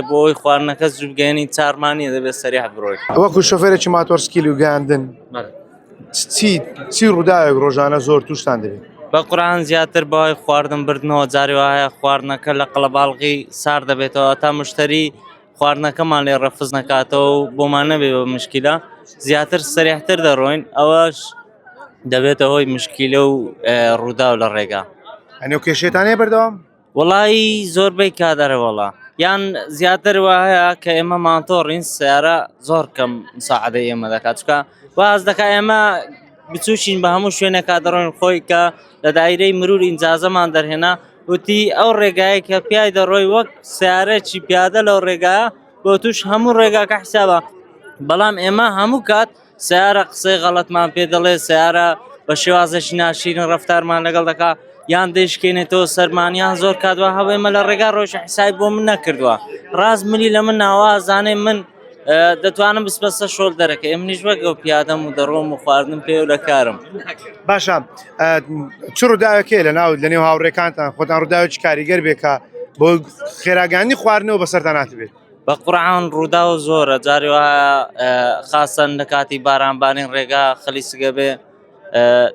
بۆی خواردنەکە زوو چارمانیە دەبێت سەریع بڕۆیت. وەکو شۆفێرێکی ماتۆرسکیلی و گەاندن چی ڕووداوێک ڕۆژانە زۆر تووشتان دەبێت؟ بە قورعان زیاتر بەهای خواردن بردنەوە جاری وایە خواردنەکە لە قەڵەباڵغی سار دەبێتەوە تا مشتری خواردنەکەمان لێ ڕەفز نەکاتەوە و بۆمان نەبێ بە مشکیلە زیاتر سەریحتر دەڕۆین ئەوەش دەبێتە هۆی مشکیلە و ڕوودا و لە ڕێگا. ئەنێ و کێشێتانەیە بەردەوام؟ وەڵی زۆربەی کادەرە وەڵا یان زیاتر وایە کە ئێمە مانتۆڕین سیارە زۆر کەم مساعدەی ئێمە دەکات چکە واز دەکات ئێمە بچوشین بە هەموو شوێنێکا دەڕۆین خۆی کە لە دایرەی مرور ئینجازەمان دەرهێنا وتی ئەو ڕێگایە کە پیای دەڕۆی وەک سیارەی پیادە لەو ڕێگایە بۆ توش هەموو ڕێگاکە حسابە بەڵام ئێمە هەموو کات سیارە قسەی غەڵەتمان پێ دەڵێ سیارە بە شێوازەشی ناشرین ڕەفتارمان لەگەڵ دەکات یان دەیشکێنێتەوە سەرمانیان زۆر کاتوە هەوێمە لە ڕێگا ڕۆژە حسای بۆ من نەکردووە ڕاست ملی لە من ناوە زانێ من دەتوانم بسپەسە شۆل دەرەکە ئێمنیش وەگە و پیادەم و دەڕۆم و خواردن پێ و لە کارم. باشە چ ڕووداوێکێ لە ناو لە نێو هاوڕێکانتان خۆتان ڕووداوێکی کاریگەر بێکە بۆ خێراگانی خواردنەوە بەسەرتان هاتبێت؟ بە قورعان ڕوودا و زۆرە جاری وایە خاسەن لە کاتی بارانبانین ڕێگا خەلیسگە بێ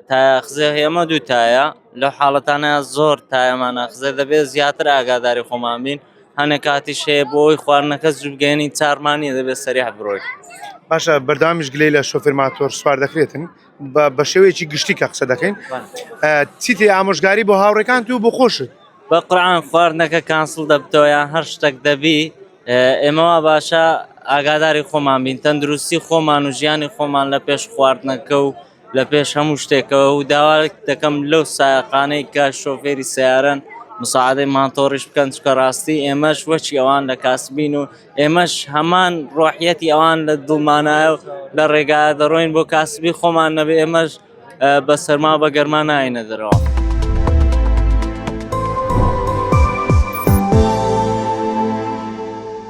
تایەخزە هێمە دوو تایە لەو حاڵەتانە زۆر تایەمانەخزە دەبێت زیاتر ئاگاداری خۆمان بین هەنێ کاتیش هەیە بۆی خواردنەکە زوو چارمانیە دەبێت سەریع بڕۆیت. باشە بەرداوامیش گلەی لە شۆفێر ماتۆر سوار دەکرێتن بە شێوەیەکی گشتی کە قسە دەکەین چیتی ئامۆژگاری بۆ هاوڕێکان و بۆ خۆشت؟ بە قورعان خواردنەکە کانسڵ دەبتەوە یان هەر شتێک دەبی ئێمەوە باشە ئاگاداری خۆمان بین تەندروستی خۆمان و ژیانی خۆمان لە پێش خواردنەکە و لە پێش هەموو شتێکەوە و داوا دەکەم لەو سایقانەی کە شۆفێری سیارەن مساعدەی مانتۆڕیش بکەن چکە ڕاستی ئێمەش وەچی ئەوان لە کاسبین و ئێمەش هەمان ڕۆحیەتی ئەوان لە دڵمانایە و لە ڕێگا دەڕۆین بۆ کاسبی خۆمان نەبێ ئێمەش بە سەرما بە گەرما ناینە دەرەوە.